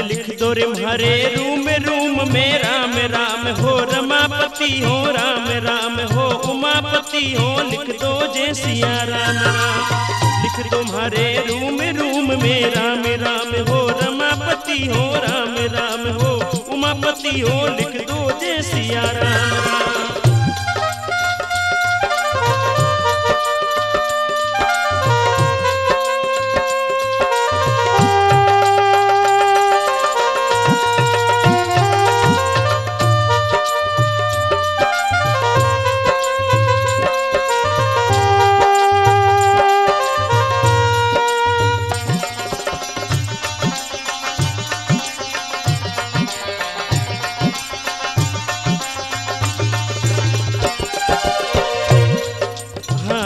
लिख दो रे म्हारे रूम रूम में राम राम हो, रमापति हो राम राम हो, उमापति हो, लिख दो जय सिया राम राम। लिख दो म्हारे रूम रूम में राम राम हो, रमापति हो राम राम हो, उमापति हो, लिख दो जय सिया राम राम।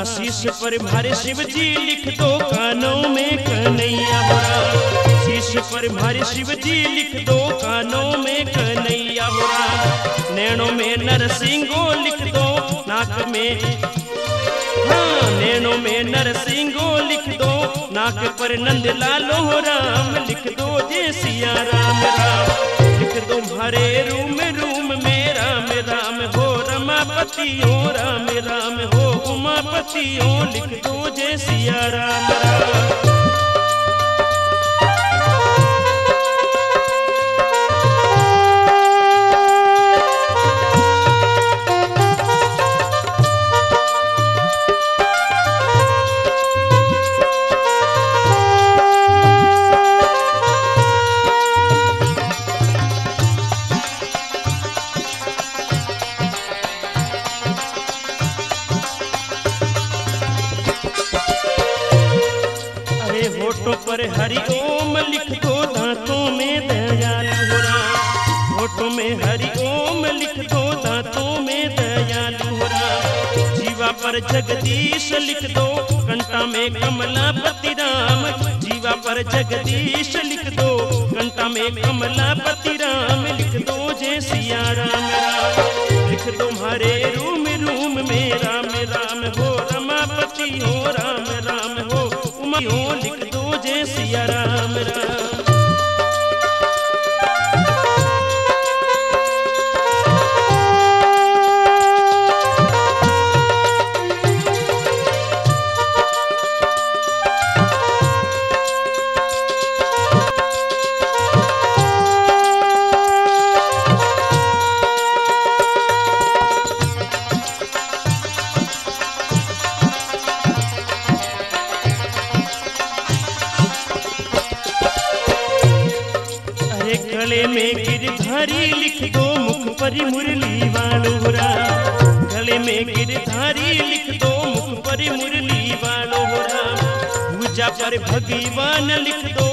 शीश पर भारे शिव जी लिख दो कानों में कन्हैया हो राम। शीश पर भारे शिव जी लिख दो कानों में कन्हैया हो राम। नैनों में नरसिंहो लिख दो नाक में, हाँ नैनों में नरसिंहो लिख दो नाक पर नंदलालो हो राम। लिख दो जय सिया राम राम। लिख दो हरे रूम रूम में राम राम हो, रमापति हो राम राम हो, उमापति हो, लिख दो जय सिया राम राम। होठों पर हरि ओम लिख दो दांतों में दयाल हो राम। होठों में हरि ओम लिख दो दांतों में दयाल हो राम। जीवा पर जगदीश लिख दो कंठा में कमलापति राम। जीवा पर जगदीश लिख दो कंठा में कमलापति राम। लिख दो जय सिया राम राम। लिख दो हरे रूम रूम में राम राम हो, रमापति हो राम राम हो, उमा हो, लिख दो जय सिया राम राम। गले में गिरधारी लिख दो मुख पर मुरली वालो राम। गले में गिरधारी लिख दो मुख पर मुरली वालो राम। भुजा पर भगवान लिख दो,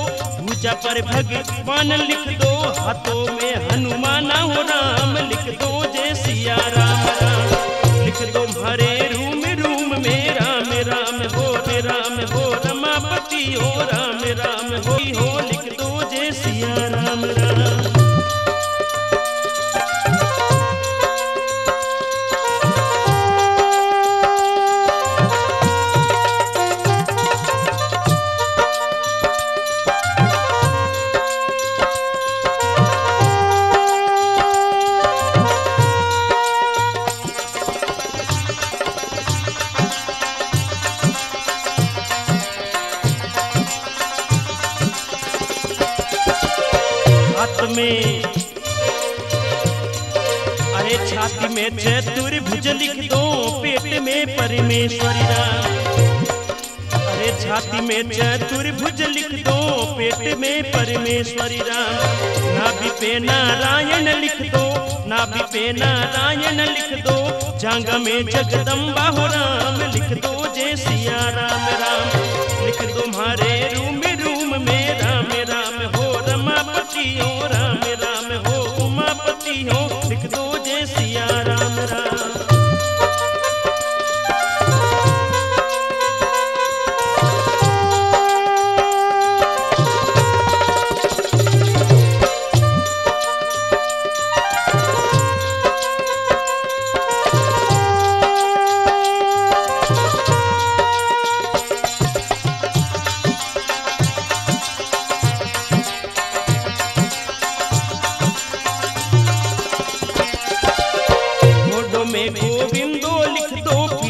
भुजा पर भगवान लिख दो, हाथों में हनुमान हो राम। लिख दो जय सिया राम राम। लिख दो हरे रूम रूम में राम राम हो, राम हो, रमापति हो राम राम हो, लिख दो जय सिया राम राम। में अरे छाती में चतुर्भुज लिख दो, पेट में परमेश्वरी राम। अरे छाती में चतुर्भुज लिख दो, पेट में परमेश्वरी राम। नाभि पे नारायण लिख दो, नाभि पे नारायण लिख दो, जांग में जगदम्बा हो राम। लिख दो जय सिया राम राम। लिख दो हमारे रूम रूम में राम राम हो, रमापति हो राम राम हो, उमापति हो,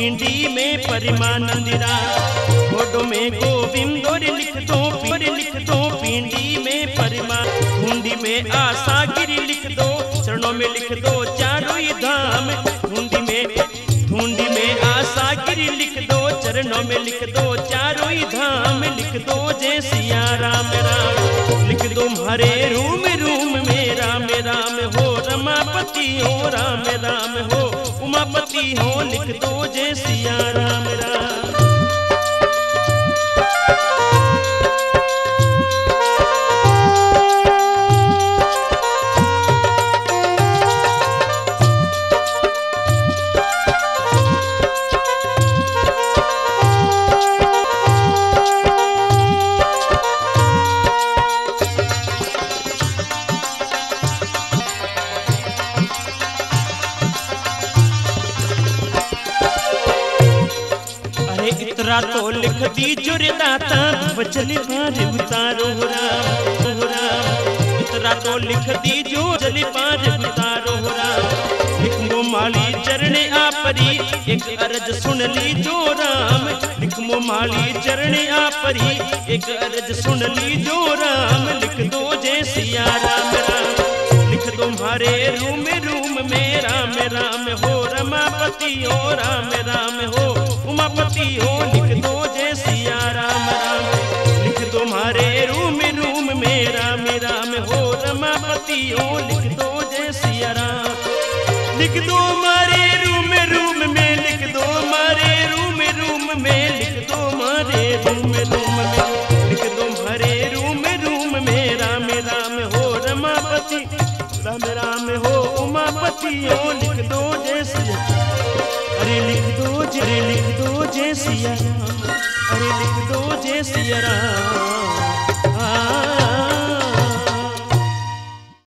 पिंडी में परमानंदिरा, गोडो में गोविंद और लिख दो पिंडी में परमा, हुंडी में आशा गिरी लिख दो, चरणों में लिख दो चारों ही धाम, हुंडी में आशा गिरी लिख दो, चरणों में लिख दो चारों ही धाम, लिख दो जय सिया राम राम, लिख दो हरे रूम में राम राम हो, रमापति हो राम राम हो, उमापति हो, लिख दो जय सिया राम राम। इतरा तो लिख दीजो रे दाता, बचले पार उतारो राम राम, इतरा तो लिख दीजो चले पार उतारो राम, लिख मो माली चरणे आपरी, एक अर्ज सुन लीजो राम, लिख मो माली चरणे आपरी, एक अर्ज सुन लीजो राम, लिख दो जय सिया राम राम, लिख दो हमारे रूम में राम राम हो, रमापति हो राम राम हो, उमापति हो, लिख दो जय सिया राम राम, लिख दो हमारे रूम में राम राम हो, रमापति हो, लिख दो जय सिया राम, लिख दो हमारे रूम में, लिख दो हमारे रूम में, लिख दो हमारे रूम में, लिख दो हमारे रूम में राम राम हो, रमापति राम राम हो, उमापति हो, लिख दो जय सिया, अरे लिख दो जय सिया राम, अरे लिख दो जय सिया राम।